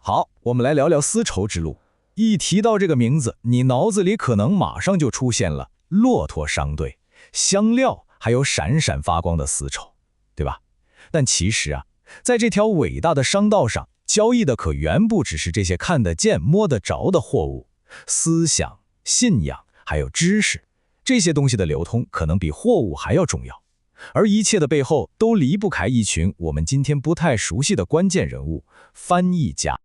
好，我们来聊聊丝绸之路。一提到这个名字，你脑子里可能马上就出现了骆驼商队、香料，还有闪闪发光的丝绸，对吧？但其实啊，在这条伟大的商道上，交易的可远不只是这些看得见、摸得着的货物，思想、信仰，还有知识，这些东西的流通可能比货物还要重要。而一切的背后都离不开一群我们今天不太熟悉的关键人物——翻译家。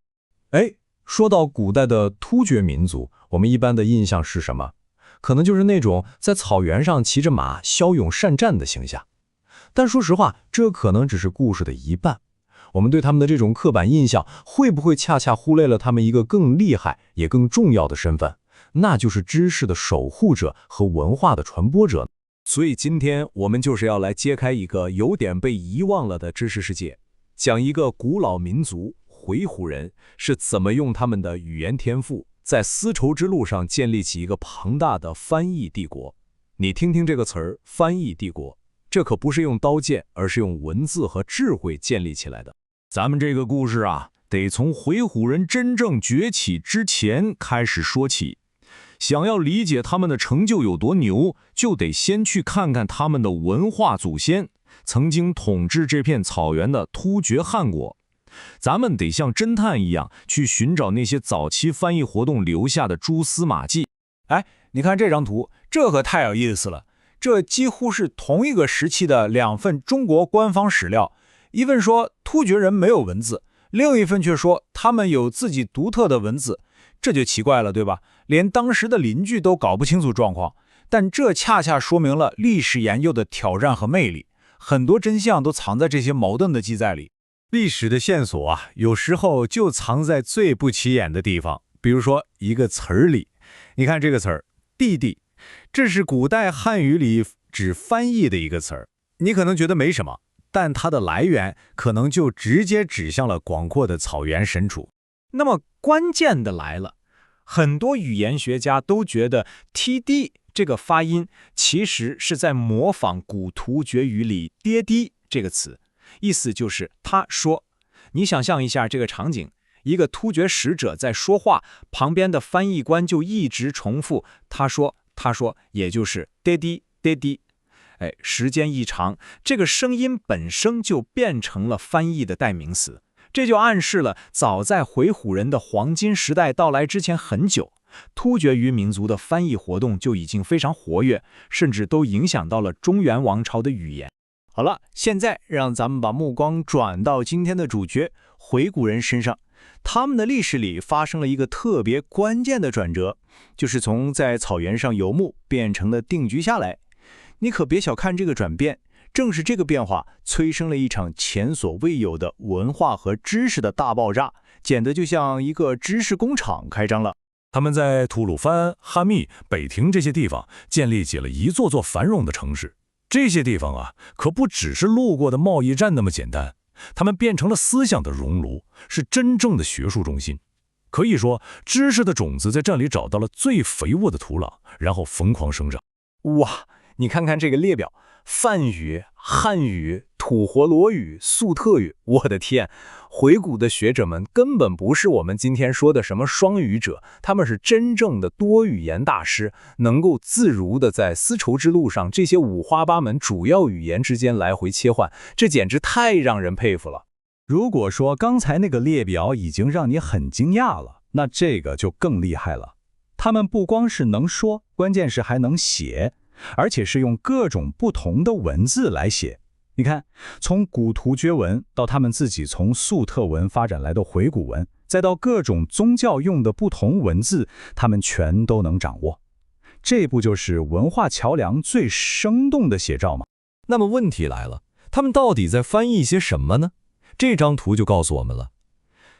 说到古代的突厥民族，我们一般的印象是什么？可能就是那种在草原上骑着马骁勇善战的形象。但说实话，这可能只是故事的一半。我们对他们的这种刻板印象，会不会恰恰忽略了他们一个更厉害也更重要的身份，那就是知识的守护者和文化的传播者。所以今天我们就是要来揭开一个有点被遗忘了的知识世界，讲一个古老民族回鹘人是怎么用他们的语言天赋，在丝绸之路上建立起一个庞大的翻译帝国。你听听这个词儿，翻译帝国，这可不是用刀剑，而是用文字和智慧建立起来的。咱们这个故事啊，得从回鹘人真正崛起之前开始说起。想要理解他们的成就有多牛，就得先去看看他们的文化祖先，曾经统治这片草原的突厥汗国。咱们得像侦探一样去寻找那些早期翻译活动留下的蛛丝马迹。你看这张图，这可太有意思了。这几乎是同一个时期的两份中国官方史料，一份说突厥人没有文字，另一份却说他们有自己独特的文字。这就奇怪了，对吧？连当时的邻居都搞不清楚状况，但这恰恰说明了历史研究的挑战和魅力。很多真相都藏在这些矛盾的记载里。历史的线索啊，有时候就藏在最不起眼的地方。比如说一个词儿里，你看这个词儿“弟弟”，这是古代汉语里指翻译的一个词儿。你可能觉得没什么，但它的来源可能就直接指向了广阔的草原深处。那么关键的来了，很多语言学家都觉得 “td” 这个发音其实是在模仿古突厥语里“爹地”这个词，意思就是他说。你想象一下这个场景，一个突厥使者在说话，旁边的翻译官就一直重复他说，他说，也就是爹地爹地。时间一长，这个声音本身就变成了翻译的代名词。这就暗示了，早在回鹘人的黄金时代到来之前很久，突厥语民族的翻译活动就已经非常活跃，甚至都影响到了中原王朝的语言。好了，现在让咱们把目光转到今天的主角回鹘人身上。他们的历史里发生了一个特别关键的转折，就是从在草原上游牧变成了定居下来。你可别小看这个转变，正是这个变化催生了一场前所未有的文化和知识的大爆炸，简直就像一个知识工厂开张了。他们在吐鲁番、哈密、北庭这些地方建立起了一座座繁荣的城市。这些地方啊，可不只是路过的贸易站那么简单，他们变成了思想的熔炉，是真正的学术中心。可以说，知识的种子在这里找到了最肥沃的土壤，然后疯狂生长。哇，你看看这个列表，梵语、汉语、吐火罗语、粟特语，我的天，回鹘的学者们根本不是我们今天说的什么双语者，他们是真正的多语言大师，能够自如的在丝绸之路上这些五花八门主要语言之间来回切换，这简直太让人佩服了。如果说刚才那个列表已经让你很惊讶了，那这个就更厉害了。他们不光是能说，关键是还能写，而且是用各种不同的文字来写。你看，从古突厥文到他们自己从粟特文发展来的回鹘文，再到各种宗教用的不同文字，他们全都能掌握。这不就是文化桥梁最生动的写照吗？那么问题来了，他们到底在翻译些什么呢？这张图就告诉我们了。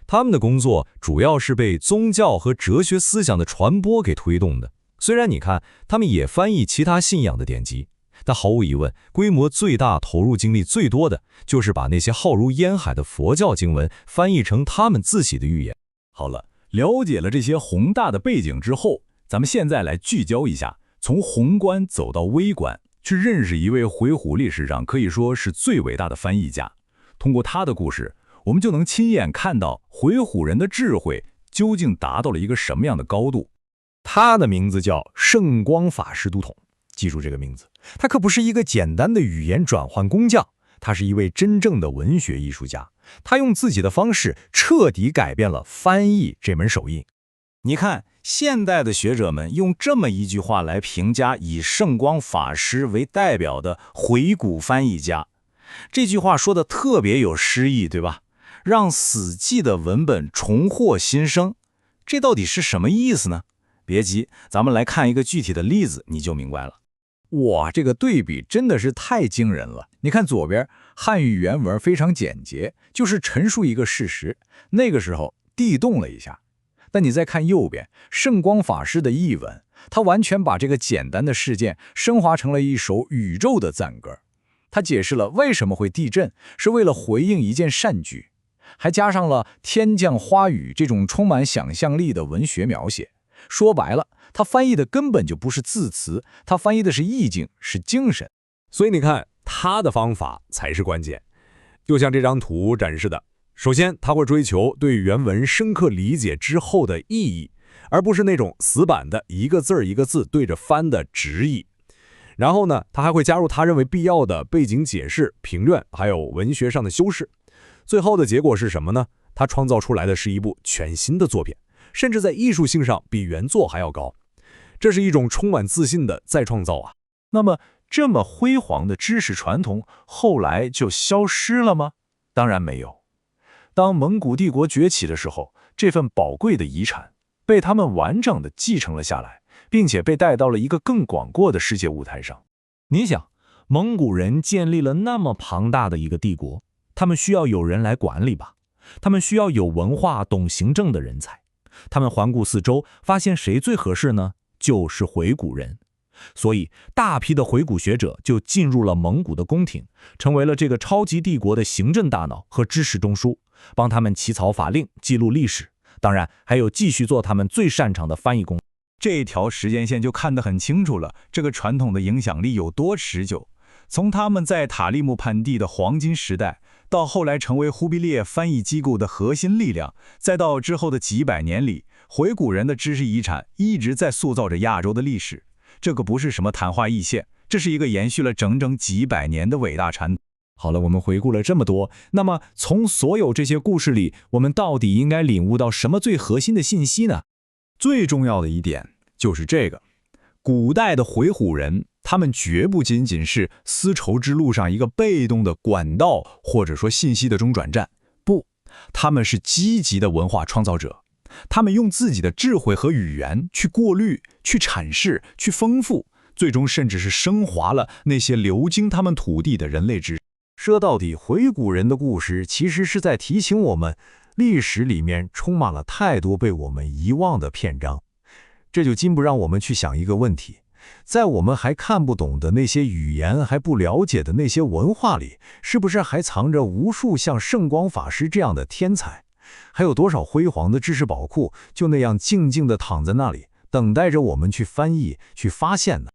他们的工作主要是被宗教和哲学思想的传播给推动的。虽然你看，他们也翻译其他信仰的典籍，但毫无疑问，规模最大、投入精力最多的，就是把那些浩如烟海的佛教经文翻译成他们自己的语言。好了，了解了这些宏大的背景之后，咱们现在来聚焦一下，从宏观走到微观，去认识一位回鹘历史上可以说是最伟大的翻译家。通过他的故事，我们就能亲眼看到回鹘人的智慧究竟达到了一个什么样的高度。他的名字叫圣光法师都统，记住这个名字。他可不是一个简单的语言转换工匠，他是一位真正的文学艺术家。他用自己的方式彻底改变了翻译这门手艺。你看，现代的学者们用这么一句话来评价以圣光法师为代表的回鹘翻译家。这句话说的特别有诗意，对吧？让死寂的文本重获新生，这到底是什么意思呢？别急，咱们来看一个具体的例子，你就明白了。哇，这个对比真的是太惊人了！你看左边，汉语原文非常简洁，就是陈述一个事实，那个时候地动了一下。但你再看右边，圣光法师的译文，他完全把这个简单的事件升华成了一首宇宙的赞歌。他解释了为什么会地震，是为了回应一件善举，还加上了天降花雨这种充满想象力的文学描写。说白了，他翻译的根本就不是字词，他翻译的是意境，是精神。所以你看，他的方法才是关键。就像这张图展示的，首先他会追求对原文深刻理解之后的意义，而不是那种死板的一个字一个字对着翻的直译。然后呢，他还会加入他认为必要的背景解释、评论，还有文学上的修饰。最后的结果是什么呢？他创造出来的是一部全新的作品，甚至在艺术性上比原作还要高。这是一种充满自信的再创造啊！那么，这么辉煌的知识传统后来就消失了吗？当然没有。当蒙古帝国崛起的时候，这份宝贵的遗产被他们完整地继承了下来，并且被带到了一个更广阔的世界舞台上。你想，蒙古人建立了那么庞大的一个帝国，他们需要有人来管理吧？他们需要有文化、懂行政的人才。他们环顾四周，发现谁最合适呢？就是回鹘人。所以，大批的回鹘学者就进入了蒙古的宫廷，成为了这个超级帝国的行政大脑和知识中枢，帮他们起草法令、记录历史。当然，还有继续做他们最擅长的翻译工作。这条时间线就看得很清楚了，这个传统的影响力有多持久。从他们在塔利木盆地的黄金时代，到后来成为忽必烈翻译机构的核心力量，再到之后的几百年里，回鹘人的知识遗产一直在塑造着亚洲的历史。这个不是什么昙花一现，这是一个延续了整整几百年的伟大传统。好了，我们回顾了这么多，那么从所有这些故事里，我们到底应该领悟到什么最核心的信息呢？最重要的一点就是这个：古代的回鹘人，他们绝不仅仅是丝绸之路上一个被动的管道，或者说信息的中转站。不，他们是积极的文化创造者。他们用自己的智慧和语言去过滤、去阐释、去丰富，最终甚至是升华了那些流经他们土地的人类知识。说到底，回鹘人的故事其实是在提醒我们，历史里面充满了太多被我们遗忘的篇章。这就禁不让我们去想一个问题：在我们还看不懂的那些语言、还不了解的那些文化里，是不是还藏着无数像圣光法师这样的天才？还有多少辉煌的知识宝库就那样静静地躺在那里，等待着我们去翻译、去发现呢？